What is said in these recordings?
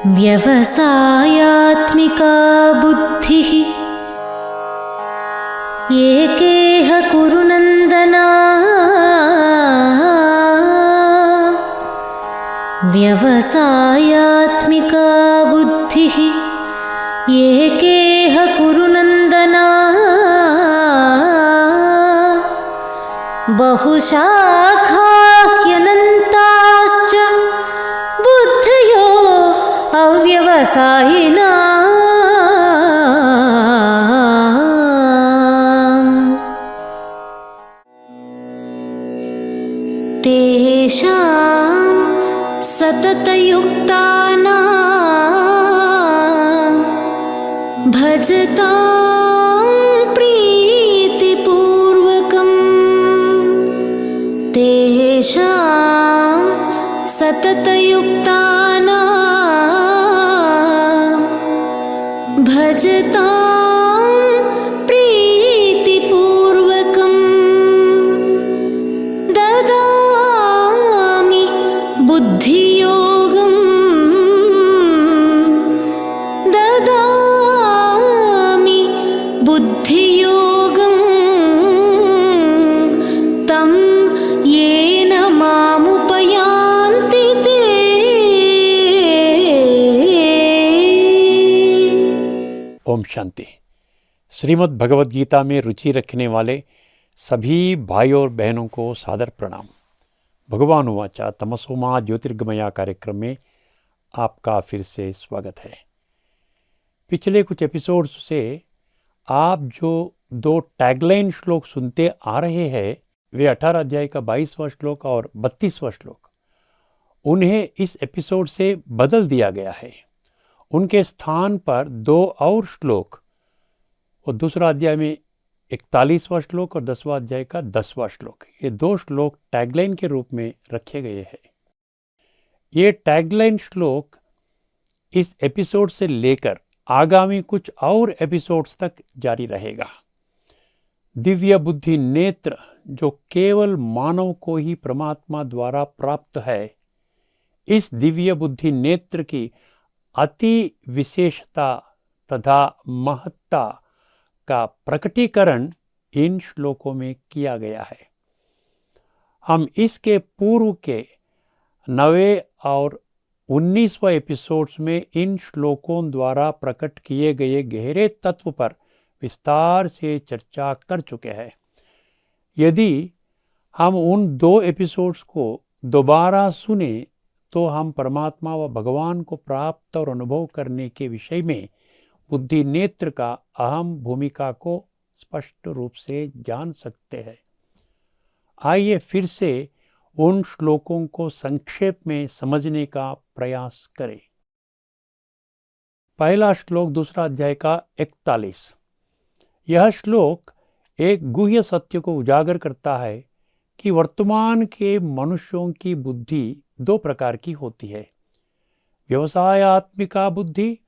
व्यवसायात्मिका बुद्धिः एकेह कुरु नन्दना। व्यवसायात्मिका बुद्धिः एकेह कुरु नन्दना। बहुशाखाह्यनन्ताश्च बुद्धयो अव्यवसायिना। तेषां सततयुक्तानां भजतां प्रीतिपूर्वकम्। तेषां सततयुक्तानां भजतां प्रीतिपूर्वकम्। ददामि बुद्धियोगं ददामि बुद्धियोगं तं येन मामुपयान्ति ते। ओम शांति। श्रीमद् भगवद गीता में रुचि रखने वाले सभी भाइयों और बहनों को सादर प्रणाम। भगवान उवाचा तमसो मा ज्योतिर्गमया कार्यक्रम में आपका फिर से स्वागत है। पिछले कुछ एपिसोड्स से आप जो दो टैगलाइन श्लोक सुनते आ रहे हैं, वे 18 अध्याय का 22वां श्लोक और 32वां श्लोक, उन्हें इस एपिसोड से बदल दिया गया है। उनके स्थान पर दो और श्लोक, और दूसरा अध्याय में 41वां श्लोक और 10वां अध्याय का 10वां श्लोक, ये दो श्लोक टैगलाइन के रूप में रखे गए हैं। ये टैगलाइन श्लोक इस एपिसोड से लेकर आगामी कुछ और एपिसोड्स तक जारी रहेगा। दिव्य बुद्धि नेत्र जो केवल मानव को ही परमात्मा द्वारा प्राप्त है, इस दिव्य बुद्धि नेत्र की अति विशेषता तथा महत्ता का प्रकटीकरण इन श्लोकों में किया गया है। हम इसके पूर्व के 9वें और 19वें एपिसोड्स में इन श्लोकों द्वारा प्रकट किए गए गहरे तत्व पर विस्तार से चर्चा कर चुके हैं। यदि हम उन दो एपिसोड्स को दोबारा सुने तो हम परमात्मा व भगवान को प्राप्त और अनुभव करने के विषय में बुद्धि नेत्र का अहम भूमिका को स्पष्ट रूप से जान सकते हैं। आइए फिर से उन श्लोकों को संक्षेप में समझने का प्रयास करें। पहला श्लोक दूसरा अध्याय का 41। यह श्लोक एक गुह्य सत्य को उजागर करता है कि वर्तमान के मनुष्यों की बुद्धि दो प्रकार की होती है, व्यवसायात्मिका बुद्धि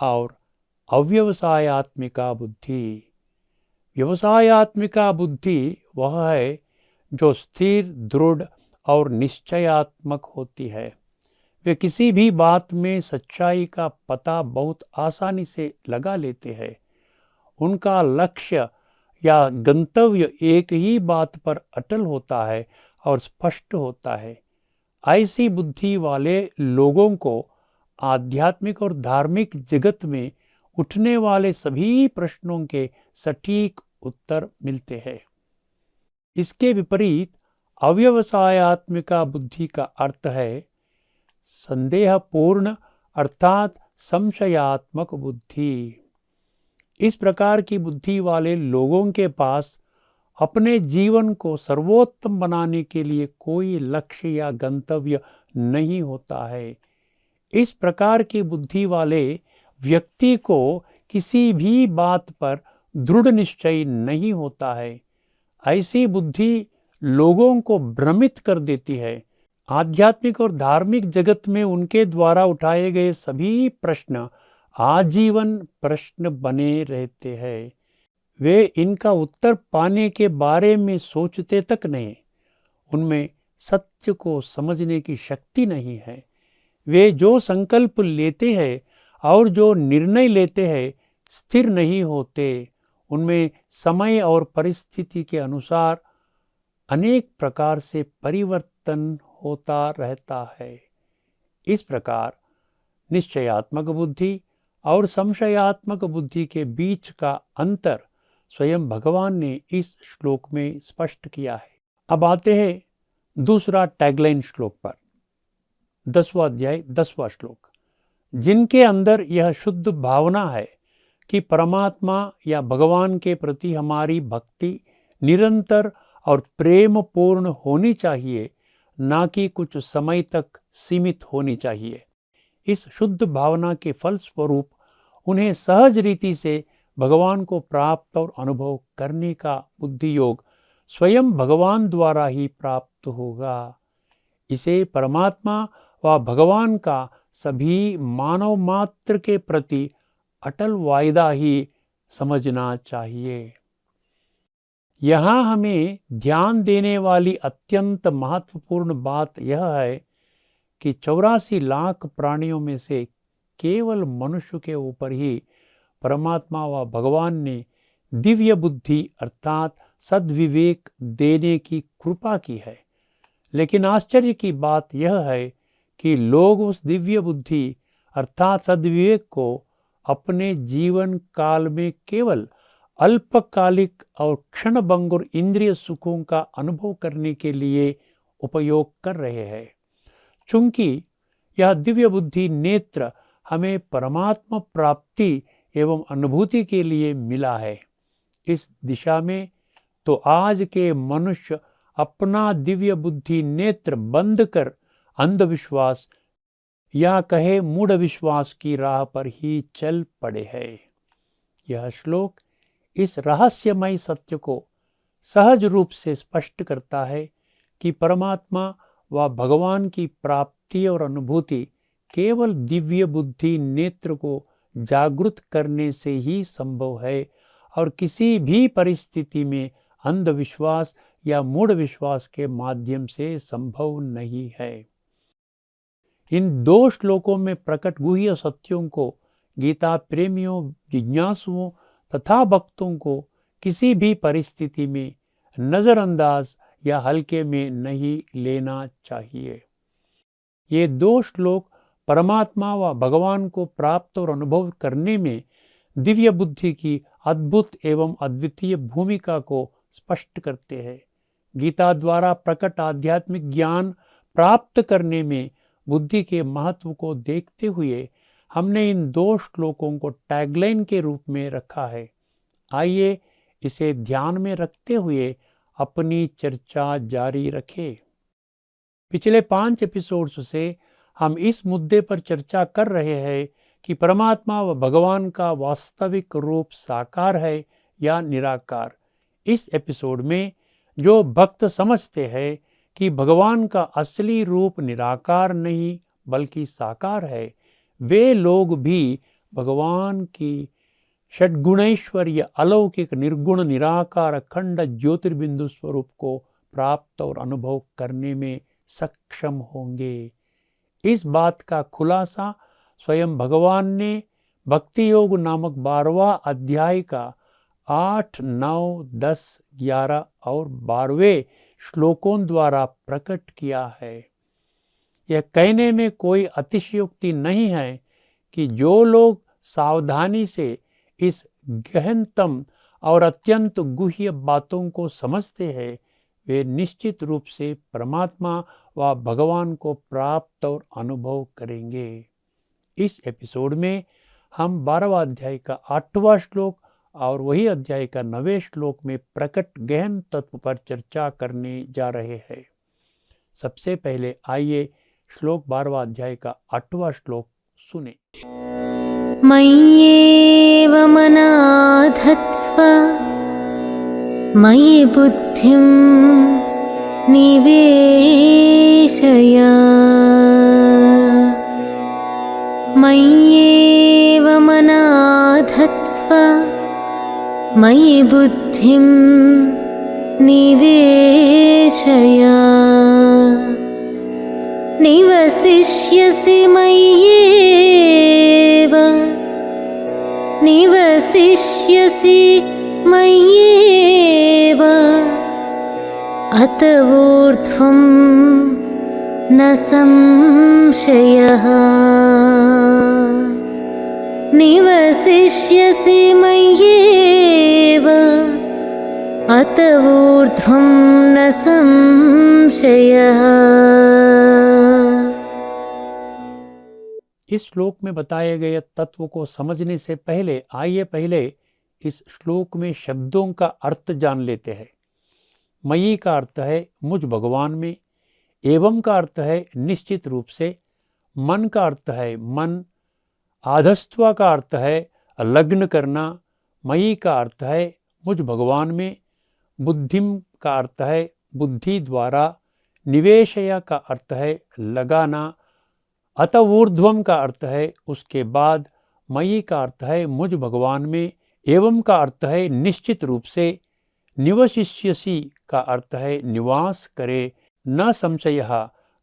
और अव्यवसायात्मिका बुद्धि। व्यवसायात्मिका बुद्धि वह है जो स्थिर, दृढ़ और निश्चयात्मक होती है। वे किसी भी बात में सच्चाई का पता बहुत आसानी से लगा लेते हैं। उनका लक्ष्य या गंतव्य एक ही बात पर अटल होता है और स्पष्ट होता है। ऐसी बुद्धि वाले लोगों को आध्यात्मिक और धार्मिक जगत में उठने वाले सभी प्रश्नों के सटीक उत्तर मिलते हैं। इसके विपरीत अव्यवसायात्मिका बुद्धि का अर्थ है संदेहपूर्ण अर्थात संशयात्मक बुद्धि। इस प्रकार की बुद्धि वाले लोगों के पास अपने जीवन को सर्वोत्तम बनाने के लिए कोई लक्ष्य या गंतव्य नहीं होता है। इस प्रकार की बुद्धि वाले व्यक्ति को किसी भी बात पर दृढ़ निश्चय नहीं होता है। ऐसी बुद्धि लोगों को भ्रमित कर देती है। आध्यात्मिक और धार्मिक जगत में उनके द्वारा उठाए गए सभी प्रश्न आजीवन प्रश्न बने रहते हैं। वे इनका उत्तर पाने के बारे में सोचते तक नहीं। उनमें सत्य को समझने की शक्ति नहीं है। वे जो संकल्प लेते हैं और जो निर्णय लेते हैं स्थिर नहीं होते। उनमें समय और परिस्थिति के अनुसार अनेक प्रकार से परिवर्तन होता रहता है। इस प्रकार निश्चयात्मक बुद्धि और संशयात्मक बुद्धि के बीच का अंतर स्वयं भगवान ने इस श्लोक में स्पष्ट किया है। अब आते हैं दूसरा टैगलाइन श्लोक पर। 10वां अध्याय 10वां श्लोक। जिनके अंदर यह शुद्ध भावना है कि परमात्मा या भगवान के प्रति हमारी भक्ति निरंतर और प्रेम पूर्ण होनी चाहिए, ना कि कुछ समय तक सीमित होनी चाहिए। इस शुद्ध भावना के फलस्वरूप उन्हें सहज रीति से भगवान को प्राप्त और अनुभव करने का बुद्धि योग स्वयं भगवान द्वारा ही प्राप्त होगा। इसे परमात्मा व भगवान का सभी मानव मात्र के प्रति अटल वायदा ही समझना चाहिए। यहाँ हमें ध्यान देने वाली अत्यंत महत्वपूर्ण बात यह है कि 84 लाख प्राणियों में से केवल मनुष्य के ऊपर ही परमात्मा व भगवान ने दिव्य बुद्धि अर्थात सद्विवेक देने की कृपा की है। लेकिन आश्चर्य की बात यह है कि लोग उस दिव्य बुद्धि अर्थात सद्विवेक को अपने जीवन काल में केवल अल्पकालिक और क्षणभंगुर इंद्रिय सुखों का अनुभव करने के लिए उपयोग कर रहे हैं। चूंकि यह दिव्य बुद्धि नेत्र हमें परमात्मा प्राप्ति एवं अनुभूति के लिए मिला है, इस दिशा में तो आज के मनुष्य अपना दिव्य बुद्धि नेत्र बंद कर अंधविश्वास या कहे मूढ़ विश्वास की राह पर ही चल पड़े हैं। यह श्लोक इस रहस्यमय सत्य को सहज रूप से स्पष्ट करता है कि परमात्मा व भगवान की प्राप्ति और अनुभूति केवल दिव्य बुद्धि नेत्र को जागृत करने से ही संभव है और किसी भी परिस्थिति में अंधविश्वास या मूढ़ विश्वास के माध्यम से संभव नहीं है। इन 2 श्लोकों में प्रकट गुह्य सत्यों को गीता प्रेमियों, जिज्ञासुओं तथा भक्तों को किसी भी परिस्थिति में नज़रअंदाज या हल्के में नहीं लेना चाहिए। ये 2 श्लोक परमात्मा व भगवान को प्राप्त और अनुभव करने में दिव्य बुद्धि की अद्भुत एवं अद्वितीय भूमिका को स्पष्ट करते हैं। गीता द्वारा प्रकट आध्यात्मिक ज्ञान प्राप्त करने में बुद्धि के महत्व को देखते हुए हमने इन 2 श्लोकों को टैगलाइन के रूप में रखा है। आइए इसे ध्यान में रखते हुए अपनी चर्चा जारी रखें। पिछले 5 एपिसोड्स से हम इस मुद्दे पर चर्चा कर रहे हैं कि परमात्मा व भगवान का वास्तविक रूप साकार है या निराकार। इस एपिसोड में जो भक्त समझते हैं कि भगवान का असली रूप निराकार नहीं बल्कि साकार है, वे लोग भी भगवान की षड्गुणैश्वर्य अलौकिक निर्गुण निराकार अखंड ज्योतिर्बिंदु स्वरूप को प्राप्त और अनुभव करने में सक्षम होंगे। इस बात का खुलासा स्वयं भगवान ने भक्ति योग नामक 12वां अध्याय का 8, 9, 10, 11 और 12वें श्लोकों द्वारा प्रकट किया है। यह कहने में कोई अतिशयोक्ति नहीं है कि जो लोग सावधानी से इस गहनतम और अत्यंत गुह्य बातों को समझते हैं, वे निश्चित रूप से परमात्मा व भगवान को प्राप्त और अनुभव करेंगे। इस एपिसोड में हम 12वां अध्याय का 8वां श्लोक और वही अध्याय का 9वें श्लोक में प्रकट गहन तत्व पर चर्चा करने जा रहे हैं। सबसे पहले आइए श्लोक 12वां अध्याय का 8वां श्लोक सुने। मय्येव मनाधत्स्व मयि बुद्धिं निवेशय मय्येव मनाधत्स्व मयि बुद्धिं निवेशय निवसिष्यसि मय्येव निवसिष्यसि मय्येव अत ऊर्ध्वं न संशयः निवसिष्यसि मय्येव अत ऊर्ध्वं न संशयः। इस श्लोक में बताए गए तत्व को समझने से पहले आइए इस श्लोक में शब्दों का अर्थ जान लेते हैं। मयि का अर्थ है मुझ भगवान में, एवं का अर्थ है निश्चित रूप से, मन का अर्थ है मन, आधस्त्वा का अर्थ है लग्न करना, मयि का अर्थ है मुझ भगवान में, बुद्धिम का अर्थ है बुद्धि द्वारा, निवेशया का अर्थ है लगाना, अत ऊर्ध्वम का अर्थ है उसके बाद, मयि का अर्थ है मुझ भगवान में, एवं का अर्थ है निश्चित रूप से, निवशिष्यसि का अर्थ है निवास करे, न संशय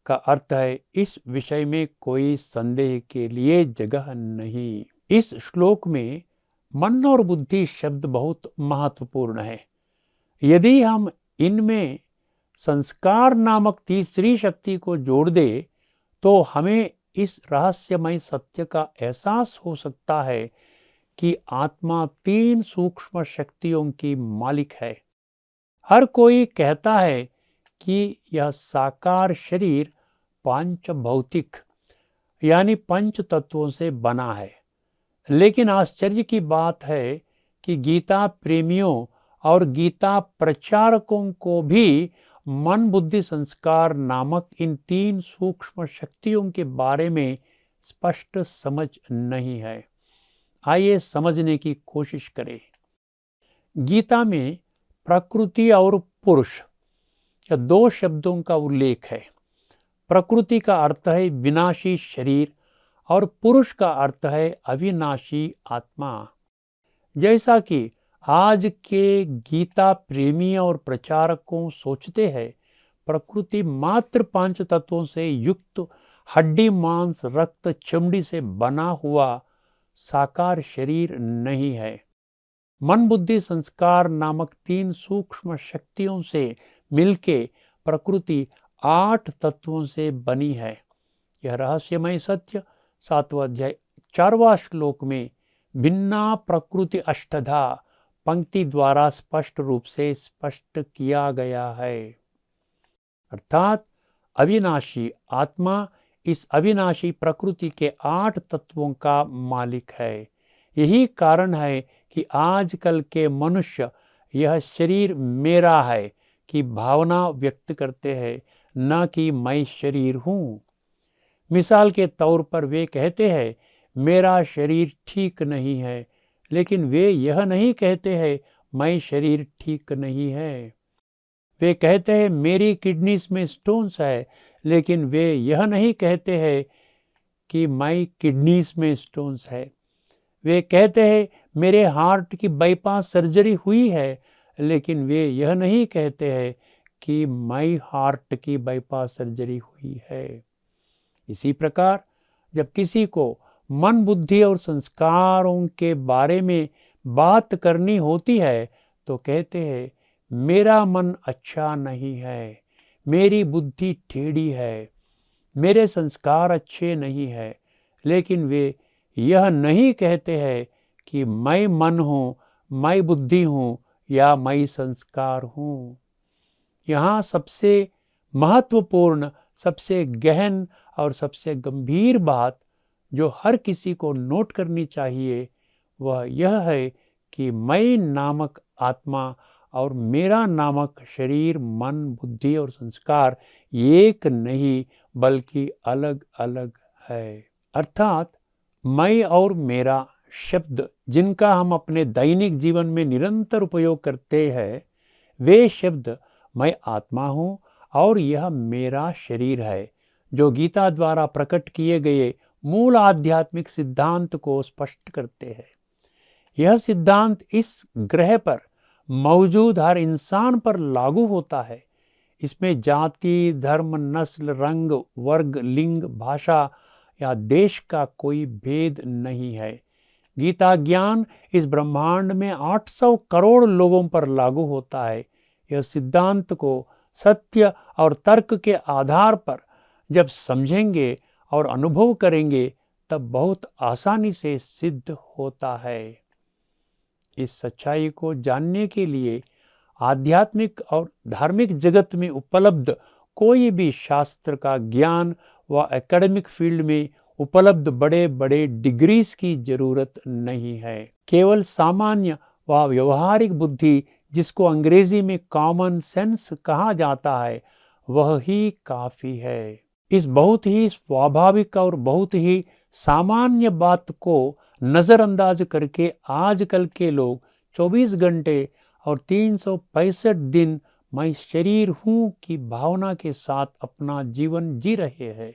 का अर्थ है इस विषय में कोई संदेह के लिए जगह नहीं। इस श्लोक में मन और बुद्धि शब्द बहुत महत्वपूर्ण है। यदि हम इनमें संस्कार नामक तीसरी शक्ति को जोड़ दे तो हमें इस रहस्यमय सत्य का एहसास हो सकता है कि आत्मा 3 सूक्ष्म शक्तियों की मालिक है। हर कोई कहता है कि यह साकार शरीर पांच भौतिक यानी पंच तत्वों से बना है, लेकिन आश्चर्य की बात है कि गीता प्रेमियों और गीता प्रचारकों को भी मन बुद्धि संस्कार नामक इन 3 सूक्ष्म शक्तियों के बारे में स्पष्ट समझ नहीं है। आइए समझने की कोशिश करें। गीता में प्रकृति और पुरुष या 2 शब्दों का उल्लेख है। प्रकृति का अर्थ है विनाशी शरीर और पुरुष का अर्थ है अविनाशी आत्मा। जैसा कि आज के गीता प्रेमी और प्रचारकों सोचते हैं, प्रकृति मात्र 5 तत्वों से युक्त हड्डी मांस रक्त चमड़ी से बना हुआ साकार शरीर नहीं है। मन बुद्धि संस्कार नामक 3 सूक्ष्म शक्तियों से मिलके प्रकृति 8 तत्वों से बनी है। यह रहस्यमय सत्य 7वां अध्याय 4वां श्लोक में भिन्ना प्रकृति अष्टधा पंक्ति द्वारा स्पष्ट रूप से स्पष्ट किया गया है। अर्थात अविनाशी आत्मा इस अविनाशी प्रकृति के 8 तत्वों का मालिक है। यही कारण है कि आजकल के मनुष्य यह शरीर मेरा है की भावना व्यक्त करते हैं, न कि मैं शरीर हूँ। मिसाल के तौर पर वे कहते हैं मेरा शरीर ठीक नहीं है, लेकिन वे यह नहीं कहते हैं मैं शरीर ठीक नहीं है। वे कहते हैं मेरी किडनीज में स्टोन्स है, लेकिन वे यह नहीं कहते हैं कि मैं किडनीज में स्टोन्स है। वे कहते हैं मेरे हार्ट की बाईपास सर्जरी हुई है, लेकिन वे यह नहीं कहते हैं कि मैं हार्ट की बाईपास सर्जरी हुई है। इसी प्रकार जब किसी को मन बुद्धि और संस्कारों के बारे में बात करनी होती है तो कहते हैं मेरा मन अच्छा नहीं है, मेरी बुद्धि टेढ़ी है, मेरे संस्कार अच्छे नहीं है, लेकिन वे यह नहीं कहते हैं कि मैं मन हूँ, मैं बुद्धि हूँ या मैं संस्कार हूँ। यहाँ सबसे महत्वपूर्ण, सबसे गहन और सबसे गंभीर बात जो हर किसी को नोट करनी चाहिए वह यह है कि मैं नामक आत्मा और मेरा नामक शरीर मन बुद्धि और संस्कार एक नहीं बल्कि अलग अलग है। अर्थात मैं और मेरा शब्द जिनका हम अपने दैनिक जीवन में निरंतर उपयोग करते हैं, वे शब्द मैं आत्मा हूँ और यह मेरा शरीर है, जो गीता द्वारा प्रकट किए गए मूल आध्यात्मिक सिद्धांत को स्पष्ट करते हैं। यह सिद्धांत इस ग्रह पर मौजूद हर इंसान पर लागू होता है। इसमें जाति, धर्म, नस्ल, रंग, वर्ग, लिंग, भाषा या देश का कोई भेद नहीं है। गीता ज्ञान इस ब्रह्मांड में 800 करोड़ लोगों पर लागू होता है। यह सिद्धांत को सत्य और तर्क के आधार पर जब समझेंगे और अनुभव करेंगे तब बहुत आसानी से सिद्ध होता है। इस सच्चाई को जानने के लिए आध्यात्मिक और धार्मिक जगत में उपलब्ध कोई भी शास्त्र का ज्ञान व एकेडमिक फील्ड में उपलब्ध बड़े बड़े डिग्रीज की जरूरत नहीं है। केवल सामान्य व व्यवहारिक बुद्धि, जिसको अंग्रेजी में कॉमन सेंस कहा जाता है, वह ही काफी है। इस बहुत ही स्वाभाविक और बहुत ही सामान्य बात को नज़रअंदाज करके आजकल के लोग 24 घंटे और 365 दिन मैं शरीर हूँ की भावना के साथ अपना जीवन जी रहे हैं।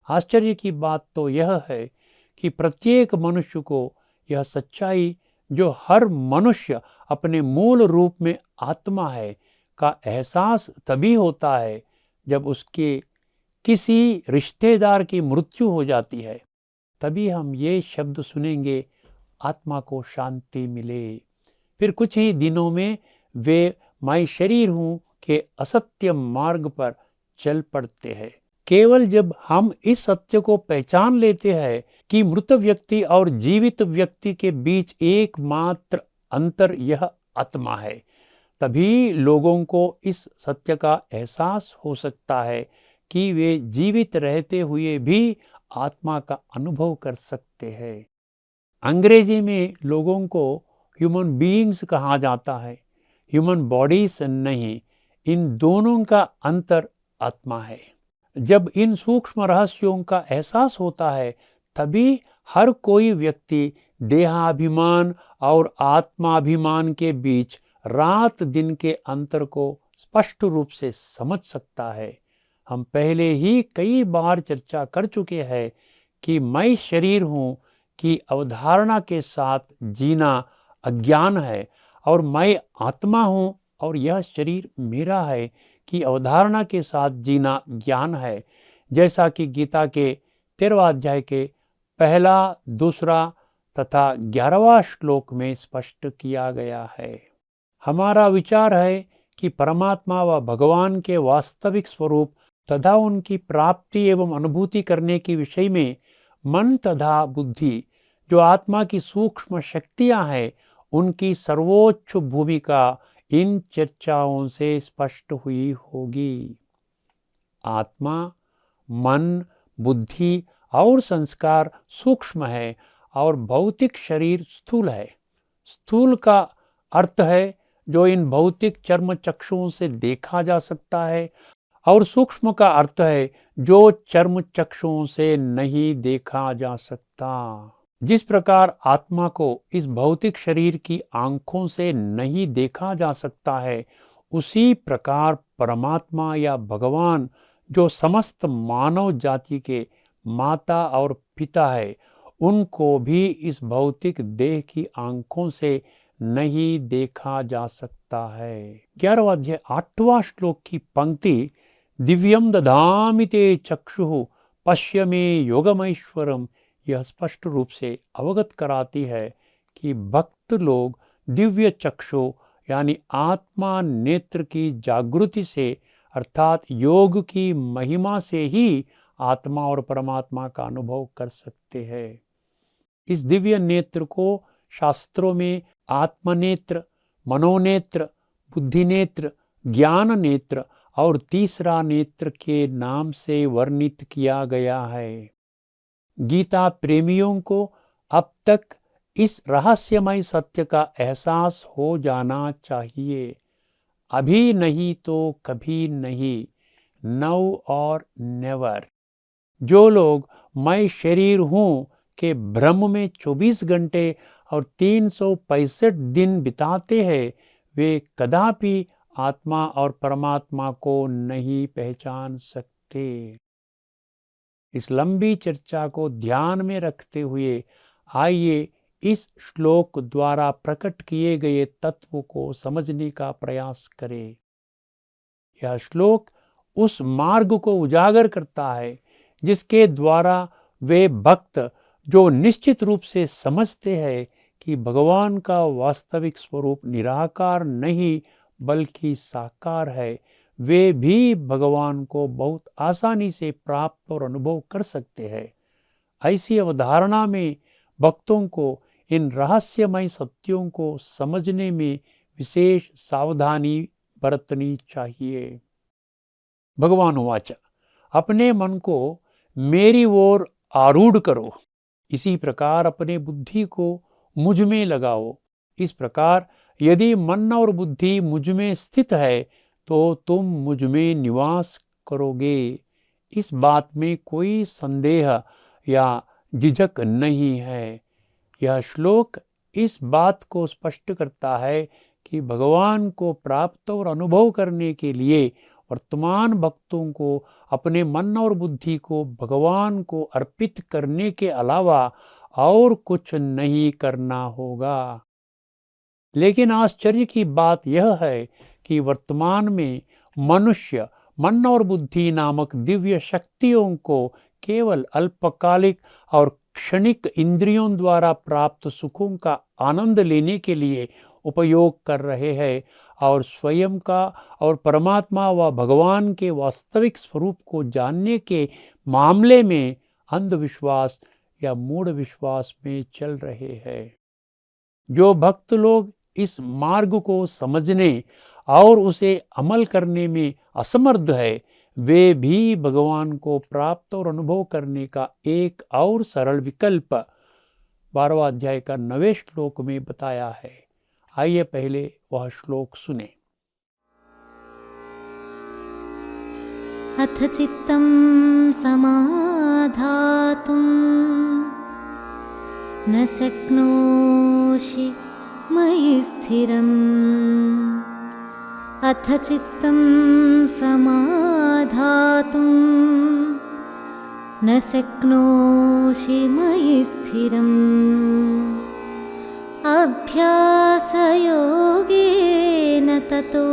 आश्चर्य की बात तो यह है कि प्रत्येक मनुष्य को यह सच्चाई, जो हर मनुष्य अपने मूल रूप में आत्मा है, का एहसास तभी होता है जब उसके किसी रिश्तेदार की मृत्यु हो जाती है। तभी हम ये शब्द सुनेंगे, आत्मा को शांति मिले। फिर कुछ ही दिनों में वे मैं शरीर हूँ के असत्य मार्ग पर चल पड़ते हैं। केवल जब हम इस सत्य को पहचान लेते हैं कि मृत व्यक्ति और जीवित व्यक्ति के बीच एकमात्र अंतर यह आत्मा है, तभी लोगों को इस सत्य का एहसास हो सकता है कि वे जीवित रहते हुए भी आत्मा का अनुभव कर सकते हैं। अंग्रेजी में लोगों को ह्यूमन बीइंग्स कहा जाता है, ह्यूमन बॉडीज नहीं। इन दोनों का अंतर आत्मा है। जब इन सूक्ष्म रहस्यों का एहसास होता है तभी हर कोई व्यक्ति देहाभिमान और आत्माभिमान के बीच रात दिन के अंतर को स्पष्ट रूप से समझ सकता है। हम पहले ही कई बार चर्चा कर चुके हैं कि मैं शरीर हूँ की अवधारणा के साथ जीना अज्ञान है और मैं आत्मा हूँ और यह शरीर मेरा है की अवधारणा के साथ जीना ज्ञान है। जैसा कि गीता के 13वां अध्याय के 1, 2 तथा 11वां श्लोक में स्पष्ट किया गया है। हमारा विचार है कि परमात्मा व भगवान के वास्तविक स्वरूप तथा उनकी प्राप्ति एवं अनुभूति करने के विषय में मन तथा बुद्धि, जो आत्मा की सूक्ष्म शक्तियां हैं, उनकी सर्वोच्च भूमिका इन चर्चाओं से स्पष्ट हुई होगी। आत्मा, मन, बुद्धि और संस्कार सूक्ष्म है और भौतिक शरीर स्थूल है। स्थूल का अर्थ है जो इन भौतिक चर्म चक्षुओं से देखा जा सकता है और सूक्ष्म का अर्थ है जो चर्म चक्षुओं से नहीं देखा जा सकता। जिस प्रकार आत्मा को इस भौतिक शरीर की आंखों से नहीं देखा जा सकता है, उसी प्रकार परमात्मा या भगवान, जो समस्त मानव जाति के माता और पिता है, उनको भी इस भौतिक देह की आंखों से नहीं देखा जा सकता है। 11वां अध्याय 8वां श्लोक की पंक्ति, दिव्यम दधामि ते चक्षुः पश्य मे योगमैश्वरम, यह स्पष्ट रूप से अवगत कराती है कि भक्त लोग दिव्य चक्षु यानी आत्मा नेत्र की जागृति से, अर्थात योग की महिमा से ही आत्मा और परमात्मा का अनुभव कर सकते हैं। इस दिव्य नेत्र को शास्त्रों में आत्मनेत्र, मनोनेत्र, बुद्धिनेत्र, ज्ञान नेत्र और तीसरा नेत्र के नाम से वर्णित किया गया है। गीता प्रेमियों को अब तक इस रहस्यमय सत्य का एहसास हो जाना चाहिए। अभी नहीं तो कभी नहीं, नाउ और नेवर। जो लोग मैं शरीर हूँ के भ्रम में 24 घंटे और 365 दिन बिताते हैं, वे कदापि आत्मा और परमात्मा को नहीं पहचान सकते। इस लंबी चर्चा को ध्यान में रखते हुए आइए इस श्लोक द्वारा प्रकट किए गए तत्व को समझने का प्रयास करें। यह श्लोक उस मार्ग को उजागर करता है जिसके द्वारा वे भक्त जो निश्चित रूप से समझते हैं कि भगवान का वास्तविक स्वरूप निराकार नहीं बल्कि साकार है, वे भी भगवान को बहुत आसानी से प्राप्त और अनुभव कर सकते हैं। ऐसी अवधारणा में भक्तों को इन रहस्यमय सत्यों को समझने में विशेष सावधानी बरतनी चाहिए। भगवान उवाच, अपने मन को मेरी ओर आरूढ़ करो, इसी प्रकार अपने बुद्धि को मुझ में लगाओ। इस प्रकार यदि मन और बुद्धि मुझ में स्थित है तो तुम मुझ में निवास करोगे। इस बात में कोई संदेह या झिझक नहीं है। यह श्लोक इस बात को स्पष्ट करता है कि भगवान को प्राप्त और अनुभव करने के लिए वर्तमान भक्तों को अपने मन और बुद्धि को भगवान को अर्पित करने के अलावा और कुछ नहीं करना होगा। लेकिन आश्चर्य की बात यह है कि वर्तमान में मनुष्य मन और बुद्धि नामक दिव्य शक्तियों को केवल अल्पकालिक और क्षणिक इंद्रियों द्वारा प्राप्त सुखों का आनंद लेने के लिए उपयोग कर रहे हैं और स्वयं का और परमात्मा व भगवान के वास्तविक स्वरूप को जानने के मामले में अंधविश्वास या मूढ़ विश्वास में चल रहे हैं। जो भक्त लोग इस मार्ग को समझने और उसे अमल करने में असमर्थ है, वे भी भगवान को प्राप्त और अनुभव करने का एक और सरल विकल्प 12वां अध्याय का 9वें श्लोक में बताया है। आइए पहले वह श्लोक सुने। अथ चित्तं समाधातुं न शक्नोषि मयि स्थिरम्। अथ चित्तं समाधातुं न शक्नोषि मयि स्थिरम्। अभ्यासयोगेन ततो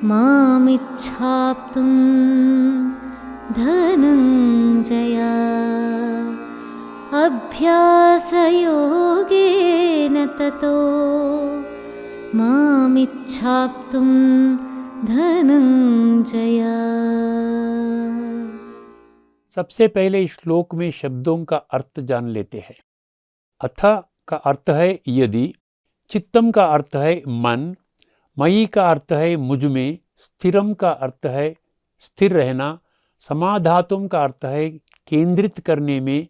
मामिच्छाप्तुं धनञ्जय। अभ्यासयोगेन ततो मामिच्छाप्तुं धनञ्जय। सबसे पहले इस श्लोक में शब्दों का अर्थ जान लेते हैं। अथ का अर्थ है यदि, चित्तम का अर्थ है मन, मयि का अर्थ है मुझ में, स्थिरम का अर्थ है स्थिर रहना, समाधातुम का अर्थ है केंद्रित करने में,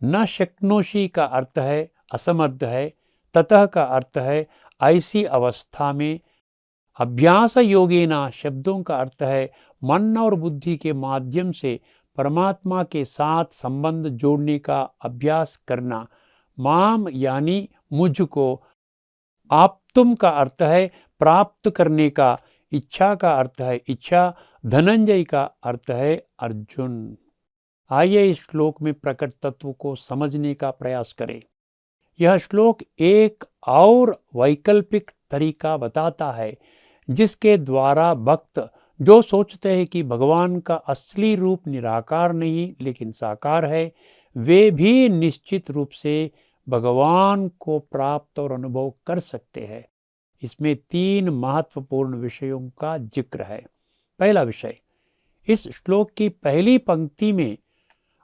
न शक्नोषि का अर्थ है असमर्थ है, ततः का अर्थ है ऐसी अवस्था में, अभ्यास योगेना शब्दों का अर्थ है मन और बुद्धि के माध्यम से परमात्मा के साथ संबंध जोड़ने का अभ्यास करना, माम यानी मुझको, आप्तुम का अर्थ है प्राप्त करने का, इच्छा का अर्थ है इच्छा, धनंजय का अर्थ है अर्जुन। आइए इस श्लोक में प्रकट तत्व को समझने का प्रयास करें। यह श्लोक एक और वैकल्पिक तरीका बताता है जिसके द्वारा भक्त जो सोचते हैं कि भगवान का असली रूप निराकार नहीं लेकिन साकार है, वे भी निश्चित रूप से भगवान को प्राप्त और अनुभव कर सकते हैं। इसमें 3 महत्वपूर्ण विषयों का जिक्र है। पहला विषय, इस श्लोक की पहली पंक्ति में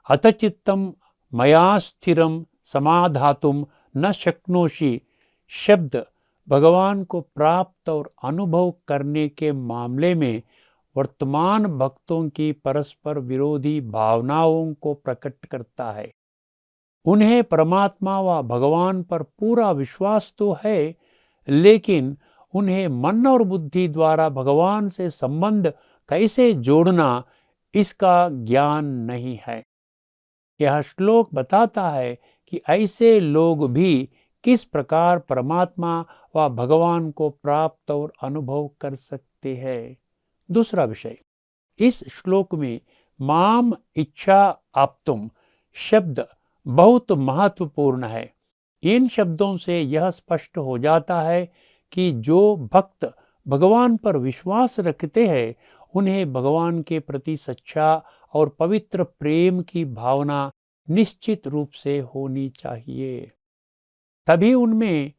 अथ चित्तम मया स्थिरम समाधातुम न शक्नोषि शब्द भगवान को प्राप्त और अनुभव करने के मामले में वर्तमान भक्तों की परस्पर विरोधी भावनाओं को प्रकट करता है। उन्हें परमात्मा व भगवान पर पूरा विश्वास तो है, लेकिन उन्हें मन और बुद्धि द्वारा भगवान से संबंध कैसे जोड़ना इसका ज्ञान नहीं है। यह श्लोक बताता है कि ऐसे लोग भी किस प्रकार परमात्मा व भगवान को प्राप्त और अनुभव कर सकते हैं। दूसरा विषय, इस श्लोक में माम इच्छा आप्तुम शब्द बहुत महत्वपूर्ण है। इन शब्दों से यह स्पष्ट हो जाता है कि जो भक्त भगवान पर विश्वास रखते हैं उन्हें भगवान के प्रति सच्चा और पवित्र प्रेम की भावना निश्चित रूप से होनी चाहिए। तभी उनमें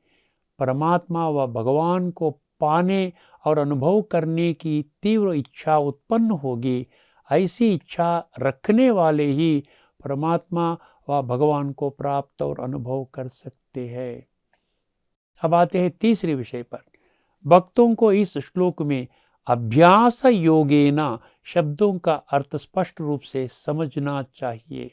परमात्मा व भगवान को पाने और अनुभव करने की तीव्र इच्छा उत्पन्न होगी। ऐसी इच्छा रखने वाले ही परमात्मा व भगवान को प्राप्त और अनुभव कर सकते हैं। अब आते हैं तीसरे विषय पर। भक्तों को इस श्लोक में अभ्यास योगेना शब्दों का अर्थ स्पष्ट रूप से समझना चाहिए।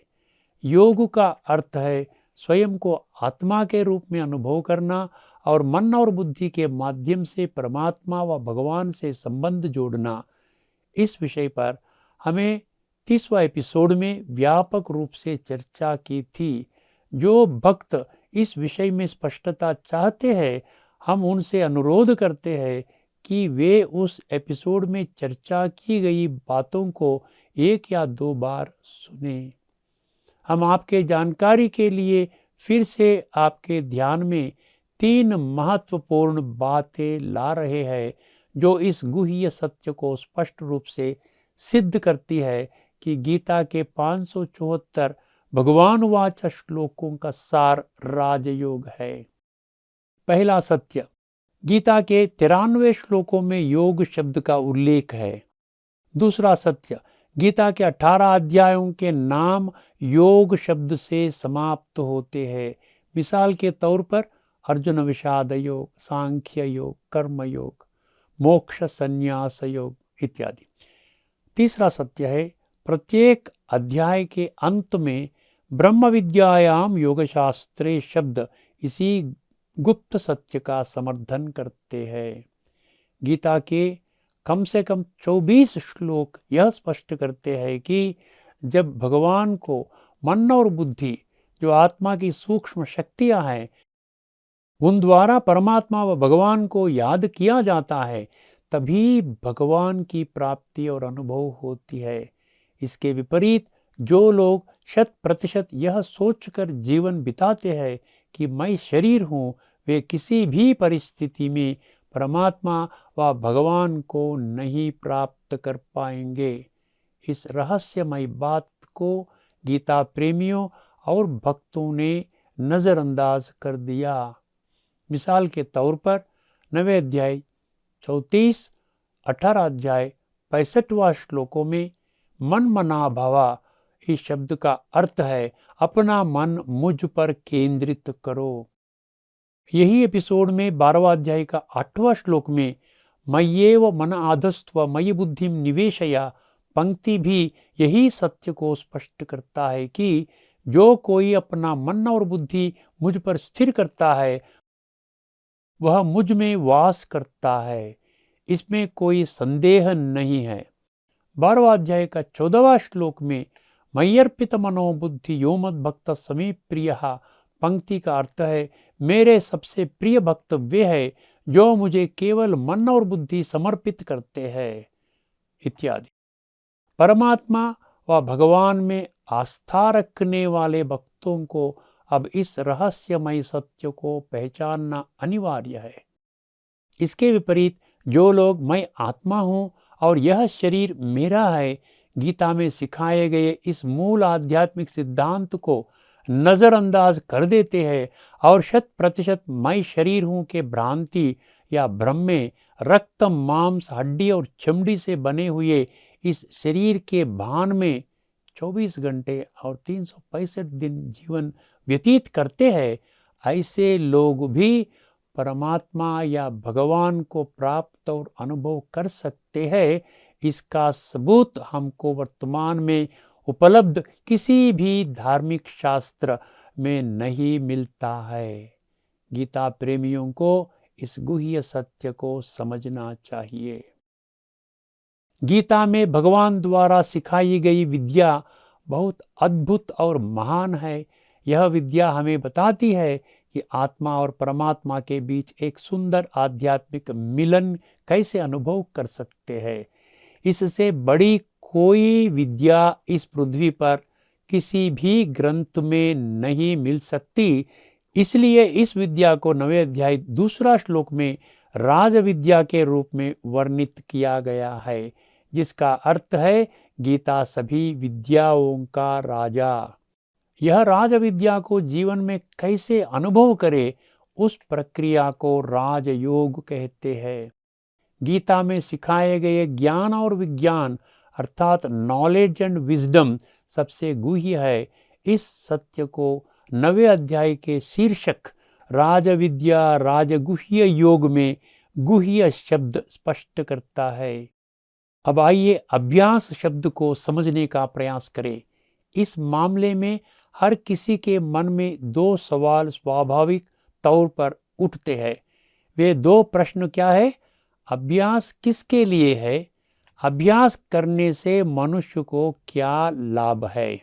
योग का अर्थ है स्वयं को आत्मा के रूप में अनुभव करना और मन और बुद्धि के माध्यम से परमात्मा व भगवान से संबंध जोड़ना। इस विषय पर हमें 30वां एपिसोड में व्यापक रूप से चर्चा की थी। जो भक्त इस विषय में स्पष्टता चाहते हैं, हम उनसे अनुरोध करते हैं कि वे उस एपिसोड में चर्चा की गई बातों को 1 या 2 बार सुनें। हम आपके जानकारी के लिए फिर से आपके ध्यान में 3 महत्वपूर्ण बातें ला रहे हैं जो इस गुह्य सत्य को स्पष्ट रूप से सिद्ध करती है कि गीता के 574 भगवान वाच श्लोकों का सार राजयोग है। पहला सत्य, गीता के 93 श्लोकों में योग शब्द का उल्लेख है। दूसरा सत्य, गीता के 18 अध्यायों के नाम योग शब्द से समाप्त होते हैं। मिसाल के तौर पर अर्जुन विषाद योग, सांख्य योग, कर्म योग, मोक्ष संन्यास योग इत्यादि। तीसरा सत्य है, प्रत्येक अध्याय के अंत में ब्रह्म विद्यायाम योगशास्त्रे शब्द इसी गुप्त सत्य का समर्थन करते हैं। गीता के कम से कम 24 श्लोक यह स्पष्ट करते हैं कि जब भगवान को मन और बुद्धि, जो आत्मा की सूक्ष्म शक्तियां हैं, उन द्वारा परमात्मा व भगवान को याद किया जाता है, तभी भगवान की प्राप्ति और अनुभव होती है। इसके विपरीत जो लोग 100% यह सोचकर जीवन बिताते हैं कि मैं शरीर हूँ, वे किसी भी परिस्थिति में परमात्मा व भगवान को नहीं प्राप्त कर पाएंगे। इस रहस्यमय बात को गीता प्रेमियों और भक्तों ने नज़रअंदाज कर दिया। मिसाल के तौर पर 9वें अध्याय 34, 18 अध्याय 65वां श्लोकों में मन मना भवा इस शब्द का अर्थ है अपना मन मुझ पर केंद्रित करो। यही एपिसोड में 12वां अध्याय का 8वां श्लोक में मय्येव मन आधस्त्व मयि बुद्धिम निवेशया पंक्ति भी यही सत्य को स्पष्ट करता है कि जो कोई अपना मन और बुद्धि मुझ पर स्थिर करता है वह मुझ में वास करता है। इसमें कोई संदेह नहीं है। 12वां अध्याय का 14वां श्लोक में मय्यर्पित मनो बुद्धि यो मद भक्त समी प्रिय पंक्ति का अर्थ है मेरे सबसे प्रिय भक्त वे हैं जो मुझे केवल मन और बुद्धि समर्पित करते हैं इत्यादि। परमात्मा व भगवान में आस्था रखने वाले भक्तों को अब इस रहस्यमय सत्य को पहचानना अनिवार्य है। इसके विपरीत जो लोग मैं आत्मा हूँ और यह शरीर मेरा है, गीता में सिखाए गए इस मूल आध्यात्मिक सिद्धांत को नज़रअंदाज कर देते हैं और 100% मैं शरीर हूँ के भ्रांति या भ्रम में रक्त, मांस, हड्डी और चमड़ी से बने हुए इस शरीर के भान में 24 घंटे और 365 दिन जीवन व्यतीत करते हैं। ऐसे लोग भी परमात्मा या भगवान को प्राप्त और अनुभव कर सकते हैं। इसका सबूत हमको वर्तमान में उपलब्ध किसी भी धार्मिक शास्त्र में नहीं मिलता है। गीता प्रेमियों को इस गुह्य सत्य को समझना चाहिए। गीता में भगवान द्वारा सिखाई गई विद्या बहुत अद्भुत और महान है। यह विद्या हमें बताती है कि आत्मा और परमात्मा के बीच एक सुंदर आध्यात्मिक मिलन कैसे अनुभव कर सकते हैं। इससे बड़ी कोई विद्या इस पृथ्वी पर किसी भी ग्रंथ में नहीं मिल सकती। इसलिए इस विद्या को 9वें अध्याय दूसरा श्लोक में राज विद्या के रूप में वर्णित किया गया है, जिसका अर्थ है गीता सभी विद्याओं का राजा। यह राज विद्या को जीवन में कैसे अनुभव करे, उस प्रक्रिया को राजयोग कहते हैं। गीता में सिखाए गए ज्ञान और विज्ञान अर्थात नॉलेज एंड विजडम सबसे गुह्य है। इस सत्य को 9वें अध्याय के शीर्षक राजविद्या राजगुह्य योग में गुह्य शब्द स्पष्ट करता है। अब आइए अभ्यास शब्द को समझने का प्रयास करें। इस मामले में हर किसी के मन में 2 सवाल स्वाभाविक तौर पर उठते हैं। वे 2 प्रश्न क्या है? अभ्यास किसके लिए है? अभ्यास करने से मनुष्य को क्या लाभ है?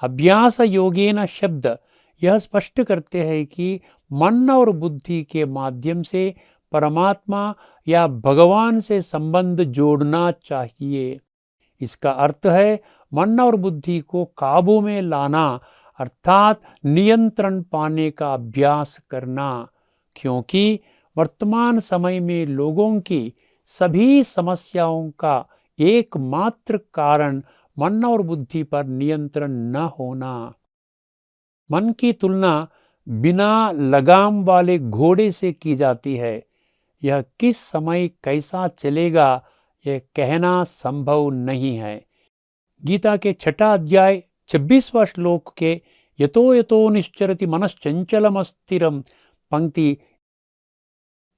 अभ्यास योगेन शब्द यह स्पष्ट करते हैं कि मन और बुद्धि के माध्यम से परमात्मा या भगवान से संबंध जोड़ना चाहिए। इसका अर्थ है मन और बुद्धि को काबू में लाना अर्थात नियंत्रण पाने का अभ्यास करना, क्योंकि वर्तमान समय में लोगों की सभी समस्याओं का एकमात्र कारण मन और बुद्धि पर नियंत्रण न होना। मन की तुलना बिना लगाम वाले घोड़े से की जाती है। यह किस समय कैसा चलेगा यह कहना संभव नहीं है। गीता के 6 अध्याय 26वां श्लोक के यतो यतो निश्चरति मनश्चंचलम अस्थिरम पंक्ति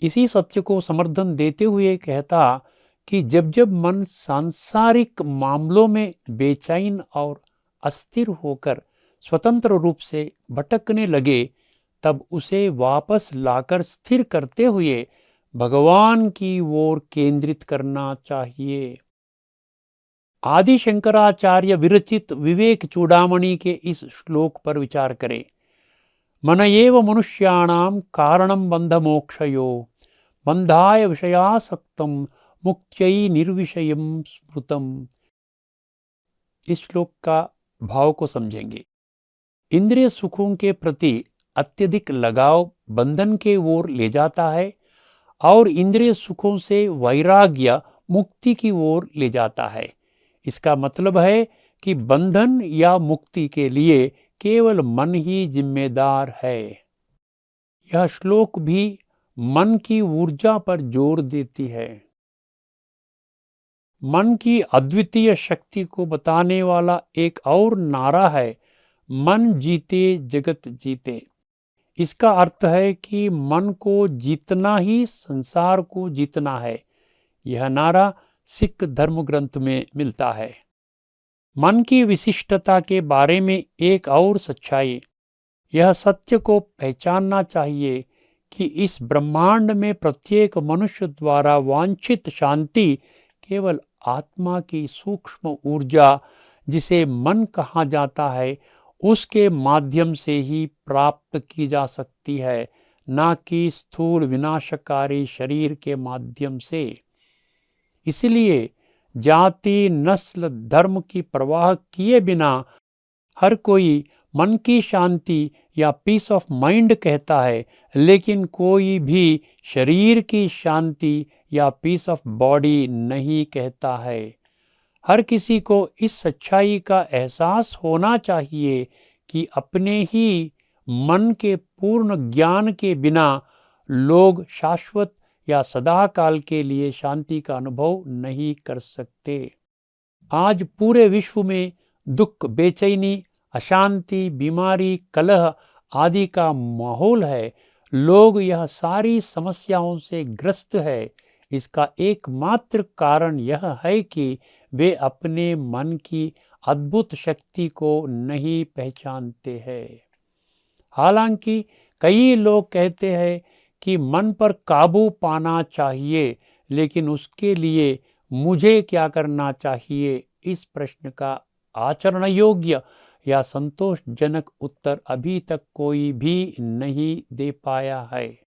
इसी सत्य को समर्थन देते हुए कहता कि जब जब मन सांसारिक मामलों में बेचैन और अस्थिर होकर स्वतंत्र रूप से भटकने लगे, तब उसे वापस लाकर स्थिर करते हुए भगवान की ओर केंद्रित करना चाहिए। आदि शंकराचार्य विरचित विवेक चूड़ामणि के इस श्लोक पर विचार करें। मन एव मनुष्याणां कारणं बंधमोक्षयो बंधाय विषयासक्तं मुक्त्यै निर्विषयं स्मृतम्। इस श्लोक का भाव को समझेंगे। इंद्रिय सुखों के प्रति अत्यधिक लगाव बंधन के ओर ले जाता है और इंद्रिय सुखों से वैराग्य मुक्ति की ओर ले जाता है। इसका मतलब है कि बंधन या मुक्ति के लिए केवल मन ही जिम्मेदार है। यह श्लोक भी मन की ऊर्जा पर जोर देती है। मन की अद्वितीय शक्ति को बताने वाला एक और नारा है, मन जीते जगत जीते। इसका अर्थ है कि मन को जीतना ही संसार को जीतना है। यह नारा सिख धर्म ग्रंथ में मिलता है। मन की विशिष्टता के बारे में एक और सच्चाई, यह सत्य को पहचानना चाहिए कि इस ब्रह्मांड में प्रत्येक मनुष्य द्वारा वांछित शांति केवल आत्मा की सूक्ष्म ऊर्जा, जिसे मन कहा जाता है, उसके माध्यम से ही प्राप्त की जा सकती है, ना कि स्थूल विनाशकारी शरीर के माध्यम से। इसलिए जाति नस्ल धर्म की परवाह किए बिना हर कोई मन की शांति या पीस ऑफ माइंड कहता है, लेकिन कोई भी शरीर की शांति या पीस ऑफ बॉडी नहीं कहता है। हर किसी को इस सच्चाई का एहसास होना चाहिए कि अपने ही मन के पूर्ण ज्ञान के बिना लोग शाश्वत या सदाकाल के लिए शांति का अनुभव नहीं कर सकते। आज पूरे विश्व में दुख, बेचैनी, अशांति, बीमारी, कलह आदि का माहौल है। लोग यह सारी समस्याओं से ग्रस्त है। इसका एकमात्र कारण यह है कि वे अपने मन की अद्भुत शक्ति को नहीं पहचानते हैं। हालांकि कई लोग कहते हैं कि मन पर काबू पाना चाहिए, लेकिन उसके लिए मुझे क्या करना चाहिए? इस प्रश्न का आचरण योग्य या संतोषजनक उत्तर अभी तक कोई भी नहीं दे पाया है।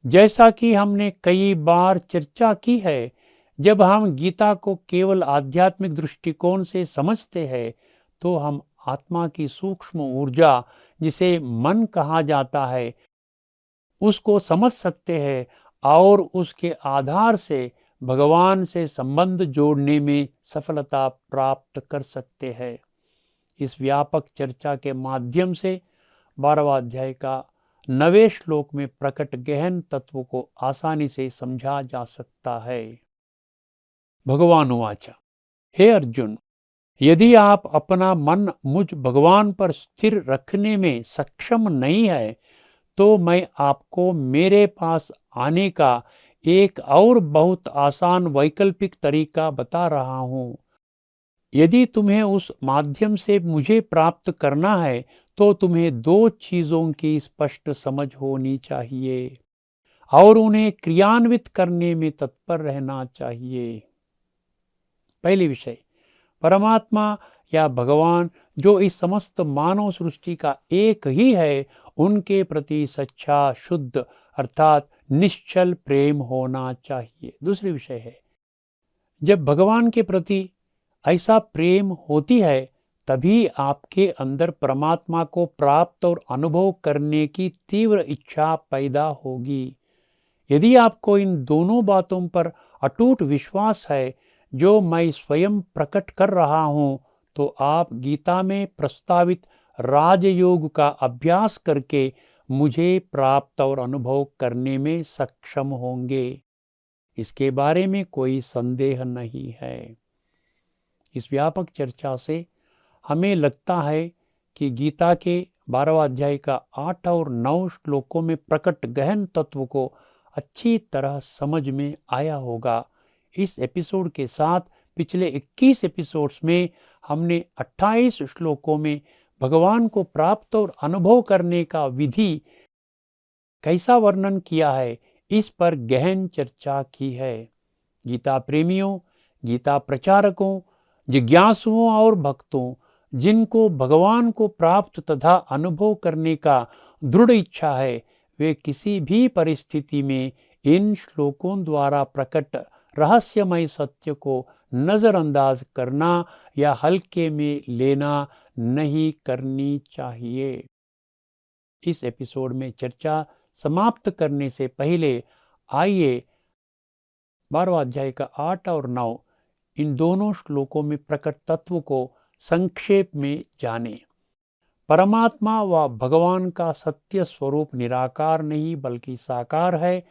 जैसा कि हमने कई बार चर्चा की है, जब हम गीता को केवल आध्यात्मिक दृष्टिकोण से समझते हैं तो हम आत्मा की सूक्ष्म ऊर्जा जिसे मन कहा जाता है उसको समझ सकते हैं और उसके आधार से भगवान से संबंध जोड़ने में सफलता प्राप्त कर सकते हैं। इस व्यापक चर्चा के माध्यम से 12वां अध्याय का 9वें श्लोक में प्रकट गहन तत्व को आसानी से समझा जा सकता है। भगवान उवाच, हे अर्जुन, यदि आप अपना मन मुझ भगवान पर स्थिर रखने में सक्षम नहीं है तो मैं आपको मेरे पास आने का एक और बहुत आसान वैकल्पिक तरीका बता रहा हूँ। यदि तुम्हें उस माध्यम से मुझे प्राप्त करना है तो तुम्हें दो चीज़ों की स्पष्ट समझ होनी चाहिए और उन्हें क्रियान्वित करने में तत्पर रहना चाहिए। पहली विषय, परमात्मा या भगवान जो इस समस्त मानव सृष्टि का एक ही है, उनके प्रति सच्चा शुद्ध अर्थात निश्चल प्रेम होना चाहिए। दूसरी विषय है, जब भगवान के प्रति ऐसा प्रेम होती है तभी आपके अंदर परमात्मा को प्राप्त और अनुभव करने की तीव्र इच्छा पैदा होगी। यदि आपको इन दोनों बातों पर अटूट विश्वास है जो मैं स्वयं प्रकट कर रहा हूँ तो आप गीता में प्रस्तावित राजयोग का अभ्यास करके मुझे प्राप्त और अनुभव करने में सक्षम होंगे। इसके बारे में कोई संदेह नहीं है। इस व्यापक चर्चा से हमें लगता है कि गीता के 12वां अध्याय का 8 और 9 श्लोकों में प्रकट गहन तत्व को अच्छी तरह समझ में आया होगा। इस एपिसोड के साथ पिछले 21 एपिसोड्स में हमने 28 श्लोकों में भगवान को प्राप्त और अनुभव करने का विधि कैसा वर्णन किया है, इस पर गहन चर्चा की है। गीता प्रेमियों, गीता प्रचारकों, जिज्ञासुओं और भक्तों जिनको भगवान को प्राप्त तथा अनुभव करने का दृढ़ इच्छा है, वे किसी भी परिस्थिति में इन श्लोकों द्वारा प्रकट रहस्यमय सत्य को नज़रअंदाज करना या हल्के में लेना नहीं करनी चाहिए। इस एपिसोड में चर्चा समाप्त करने से पहले आइए 12वां अध्याय का 8 और 9 इन दोनों श्लोकों में प्रकट तत्व को संक्षेप में जानें। परमात्मा व भगवान का सत्य स्वरूप निराकार नहीं बल्कि साकार है।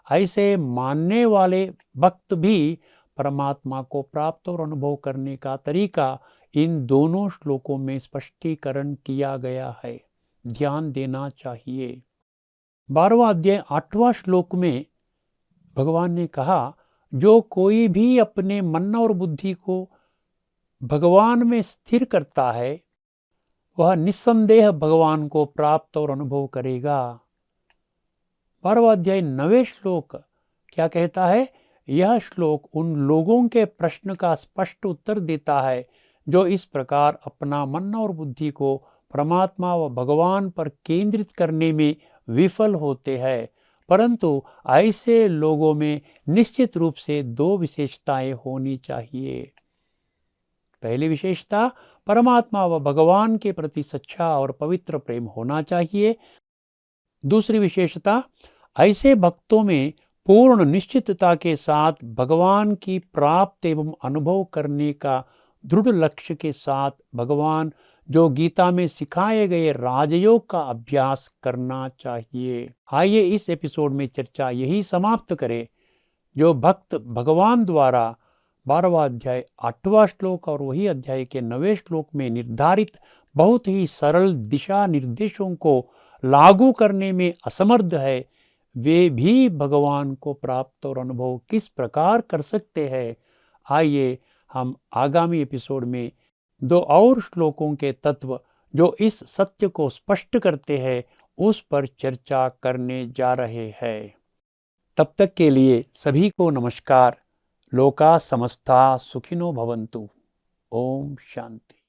ऐसे मानने वाले भक्त भी परमात्मा को प्राप्त और अनुभव करने का तरीका इन दोनों श्लोकों में स्पष्टीकरण किया गया है। ध्यान देना चाहिए। 12वां अध्याय 8वां श्लोक में भगवान ने कहा, जो कोई भी अपने मन और बुद्धि को भगवान में स्थिर करता है वह निस्संदेह भगवान को प्राप्त और अनुभव करेगा। 12वां अध्याय 9वें श्लोक क्या कहता है? यह श्लोक उन लोगों के प्रश्न का स्पष्ट उत्तर देता है जो इस प्रकार अपना मन और बुद्धि को परमात्मा व भगवान पर केंद्रित करने में विफल होते हैं। परंतु ऐसे लोगों में निश्चित रूप से दो विशेषताएं होनी चाहिए। पहली विशेषता, परमात्मा व भगवान के प्रति सच्चा और पवित्र प्रेम होना चाहिए। दूसरी विशेषता, ऐसे भक्तों में पूर्ण निश्चितता के साथ भगवान की प्राप्त एवं अनुभव करने का दृढ़ लक्ष्य के साथ भगवान जो गीता में सिखाए गए राजयोग का अभ्यास करना चाहिए। आइए इस एपिसोड में चर्चा यही समाप्त करें। जो भक्त भगवान द्वारा 12वां अध्याय 8वां श्लोक और वही अध्याय के 9वें श्लोक में निर्धारित बहुत ही सरल दिशा निर्देशों को लागू करने में असमर्थ है, वे भी भगवान को प्राप्त और अनुभव किस प्रकार कर सकते हैं। आइए हम आगामी एपिसोड में 2 और श्लोकों के तत्व जो इस सत्य को स्पष्ट करते हैं उस पर चर्चा करने जा रहे हैं। तब तक के लिए सभी को नमस्कार। लोका समस्ता सुखिनो भवन्तु। ओम शांति।